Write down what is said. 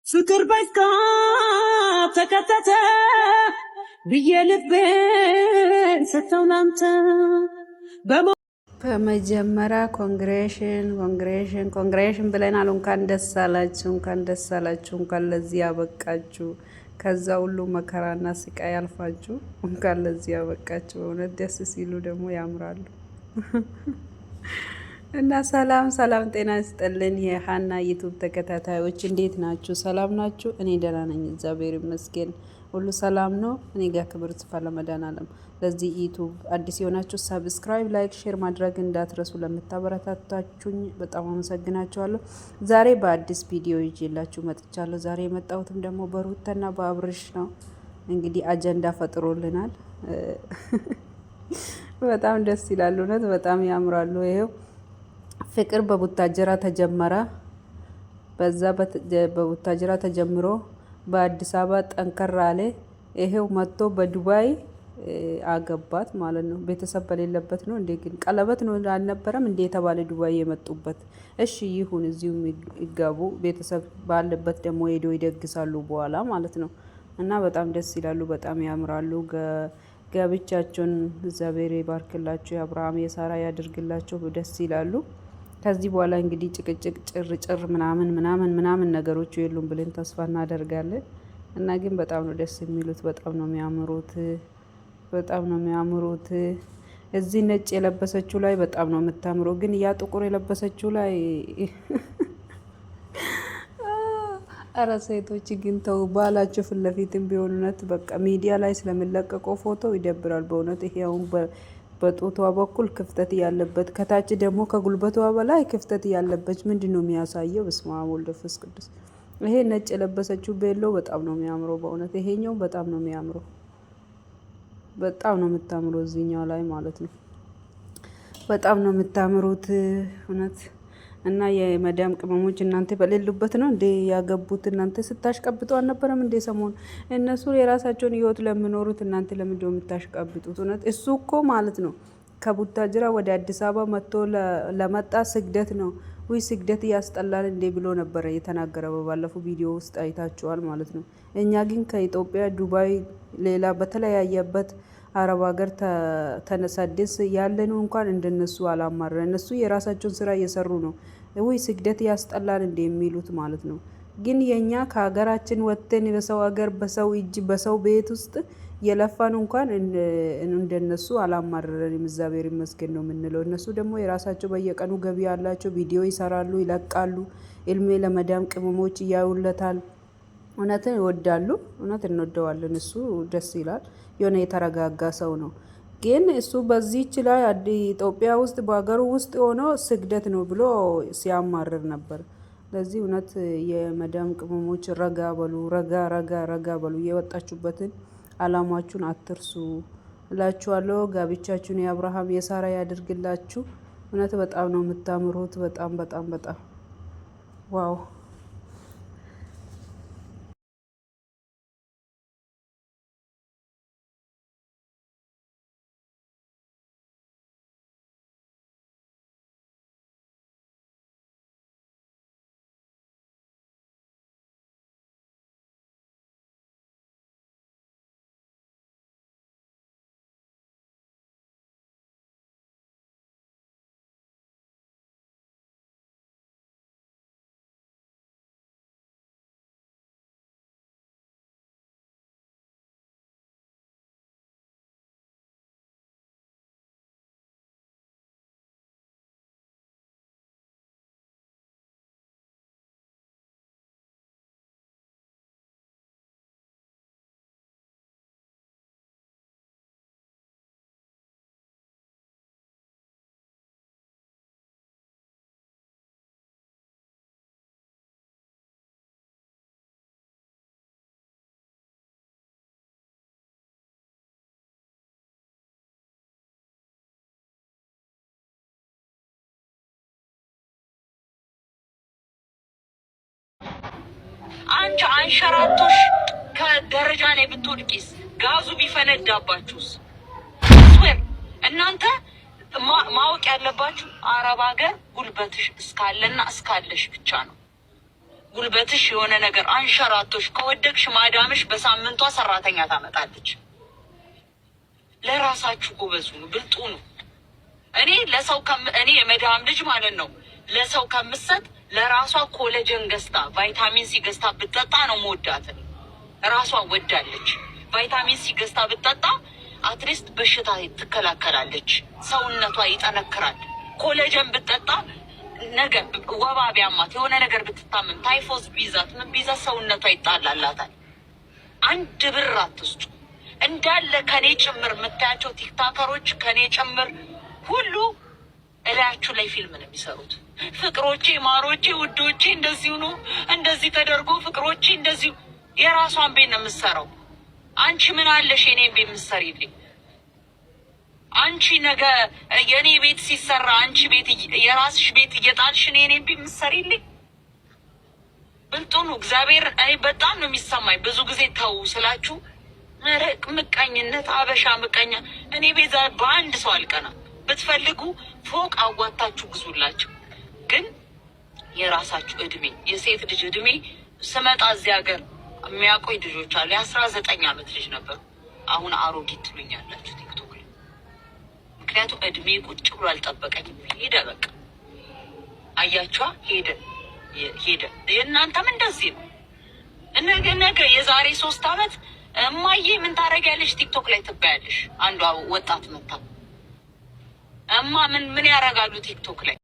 ፍቅር በቃ ተከተተ ብዬ ልቤን ሰጠው ላንተ። በመጀመሪያ ኮንግሬሽን ብለናል። እንኳን ደስ አላችሁ፣ እንኳን ለዚህ ያበቃችሁ። ከዛ ሁሉ መከራና ስቃይ ያልፋችሁ እንኳን ለዚህ ያበቃችሁ። እውነት ደስ ሲሉ ደግሞ ያምራሉ። እና ሰላም ጤና ይስጥልን የሀና ዩቱብ ተከታታዮች እንዴት ናችሁ? ሰላም ናችሁ? እኔ ደህና ነኝ፣ እግዚአብሔር ይመስገን፣ ሁሉ ሰላም ነው። እኔ ጋር ክብር ይስፋ ለመድኃኔዓለም። ለዚህ ዩቱብ አዲስ የሆናችሁ ሰብስክራይብ፣ ላይክ፣ ሼር ማድረግ እንዳትረሱ። ለምታበረታታችሁኝ በጣም አመሰግናችኋለሁ። ዛሬ በአዲስ ቪዲዮ ይዤላችሁ መጥቻለሁ። ዛሬ የመጣሁትም ደግሞ በሩታና በአብርሽ ነው። እንግዲህ አጀንዳ ፈጥሮልናል። በጣም ደስ ይላሉ፣ እውነት በጣም ያምራሉ። ይሄው ፍቅር በቡታጀራ ተጀመረ። በዛ በቡታጀራ ተጀምሮ በአዲስ አበባ ጠንከር አለ። ይሄው መጥቶ በዱባይ አገባት ማለት ነው። ቤተሰብ በሌለበት ነው እንዴ? ግን ቀለበት ነው አልነበረም እንዴ የተባለ ዱባይ የመጡበት። እሺ ይሁን፣ እዚሁ ይጋቡ። ቤተሰብ ባለበት ደግሞ ሄዶ ይደግሳሉ በኋላ ማለት ነው። እና በጣም ደስ ይላሉ፣ በጣም ያምራሉ። ጋብቻቸውን እግዚአብሔር ይባርክላቸው፣ የአብርሃም የሳራ ያድርግላቸው። ደስ ይላሉ። ከዚህ በኋላ እንግዲህ ጭቅጭቅ፣ ጭር ምናምን ነገሮች የሉም ብለን ተስፋ እናደርጋለን። እና ግን በጣም ነው ደስ የሚሉት፣ በጣም ነው የሚያምሩት። እዚህ ነጭ የለበሰችው ላይ በጣም ነው የምታምረው። ግን ያ ጥቁር የለበሰችው ላይ አረ ሴቶች ግን ተው፣ ባላቸው ፊት ለፊትም ቢሆን እውነት በቃ ሚዲያ ላይ ስለሚለቀቀው ፎቶ ይደብራል በእውነት። ይሄ አሁን በጡቷ በኩል ክፍተት ያለበት፣ ከታች ደግሞ ከጉልበቷ በላይ ክፍተት ያለበት ምንድን ነው የሚያሳየው? በስመ አብ ወወልድ ወመንፈስ ቅዱስ። ይሄ ነጭ የለበሰችው ቤሎ በጣም ነው የሚያምረው በእውነት። ይሄኛው በጣም ነው የሚያምረው፣ በጣም ነው የምታምረው እዚህኛው ላይ ማለት ነው። በጣም ነው የምታምሩት እውነት። እና የመዳም ቅመሞች እናንተ በሌሉበት ነው እንዴ ያገቡት? እናንተ ስታሽቀብጡ አልነበረም እንዴ ሰሞን? እነሱ የራሳቸውን ህይወት ለሚኖሩት እናንተ ለምንድን ነው የምታሽቀብጡት? እውነት እሱ እኮ ማለት ነው ከቡታጅራ ወደ አዲስ አበባ መጥቶ ለመጣ ስግደት ነው። ውይ ስግደት ያስጠላል እንዴ ብሎ ነበረ የተናገረ፣ በባለፈው ቪዲዮ ውስጥ አይታችኋል ማለት ነው። እኛ ግን ከኢትዮጵያ ዱባይ፣ ሌላ በተለያየበት አረብ ሀገር ተነሳደስ ያለነው እንኳን እንደነሱ አላማረ። እነሱ የራሳቸውን ስራ እየሰሩ ነው። ወይ ስግደት ያስጠላል እንደ የሚሉት ማለት ነው። ግን የኛ ከሀገራችን ወጥተን በሰው ሀገር በሰው እጅ በሰው ቤት ውስጥ የለፋን እንኳን እንደነሱ አላማረረንም። እግዚአብሔር ይመስገን ነው የምንለው። እነሱ ደግሞ የራሳቸው በየቀኑ ገቢ ያላቸው ቪዲዮ ይሰራሉ፣ ይለቃሉ። እልሜ ለመዳም ቅመሞች እያዩለታል። እውነትን ይወዳሉ፣ እውነት እንወደዋለን። እሱ ደስ ይላል፣ የሆነ የተረጋጋ ሰው ነው። ግን እሱ በዚህች ላይ ኢትዮጵያ ውስጥ በሀገሩ ውስጥ ሆኖ ስግደት ነው ብሎ ሲያማርር ነበር። ለዚህ እውነት የመዳም ቅመሞች ረጋ በሉ፣ ረጋ በሉ። የወጣችሁበትን አላማችሁን አትርሱ እላችኋለሁ። ጋብቻችሁን የአብርሃም የሳራ ያድርግላችሁ። እውነት በጣም ነው የምታምሩት። በጣም ዋው። አንቺ አንሸራቶሽ ከደረጃ ላይ ብትወድቂስ? ጋዙ ቢፈነዳባችሁስ? እናንተ ማወቅ ያለባችሁ አረብ ሀገር ጉልበትሽ እስካለና እስካለሽ ብቻ ነው። ጉልበትሽ የሆነ ነገር አንሸራቶሽ ከወደቅሽ ማዳምሽ በሳምንቷ ሰራተኛ ታመጣለች። ለራሳችሁ ጎበዙ ነው፣ ብልጡ ነው። እኔ ለሰው እኔ የመዳም ልጅ ማለት ነው ለሰው ከምሰጥ ለራሷ ኮሌጅን ገዝታ ቫይታሚን ሲ ገዝታ ብትጠጣ ነው መወዳት። ራሷ ወዳለች። ቫይታሚን ሲ ገዝታ ብትጠጣ አትሊስት በሽታ ትከላከላለች፣ ሰውነቷ ይጠነክራል። ኮሌጅን ብትጠጣ ነገ ወባ ቢያማት የሆነ ነገር ብትታመም ታይፎስ ቢዛት ምን ቢዛት ሰውነቷ ይጣላላታል። አንድ ብር አትስጡ። እንዳለ ከኔ ጭምር የምታያቸው ቲክታከሮች ከኔ ጭምር ሁሉ እላያችሁ ላይ ፊልም ነው የሚሰሩት። ፍቅሮቼ፣ ማሮቼ፣ ውዶቼ እንደዚሁ ነው እንደዚህ ተደርጎ ፍቅሮቼ እንደዚሁ። የራሷን ቤት ነው የምትሰራው። አንቺ ምን አለሽ የኔን ቤት የምትሰሪልኝ? አንቺ ነገ የኔ ቤት ሲሰራ አንቺ ቤት የራስሽ ቤት እየጣልሽ ነው የኔን ቤት የምትሰሪልኝ? ብልጡ ነው እግዚአብሔር። እኔ በጣም ነው የሚሰማኝ ብዙ ጊዜ ተው ስላችሁ መረቅ ምቀኝነት፣ አበሻ ምቀኛ። እኔ ቤዛ በአንድ ሰው አልቀና። ብትፈልጉ ፎቅ አዋታችሁ ግዙላቸው። ግን የራሳችሁ እድሜ የሴት ልጅ እድሜ ስመጣ እዚህ ሀገር የሚያቆይ ልጆች አሉ። የ19 ዓመት ልጅ ነበሩ። አሁን አሮጊት ትሉኛላችሁ ቲክቶክ ላይ። ምክንያቱም እድሜ ቁጭ ብሎ አልጠበቀኝም። ሄደ በቃ አያችኋ፣ ሄደ። የእናንተም እንደዚህ ነው። ነገ የዛሬ 3 ዓመት እማዬ ምን ታደርጊያለሽ ቲክቶክ ላይ ትባያለሽ። አንዷ ወጣት መታ እማ ምን ያደርጋሉ ቲክቶክ ላይ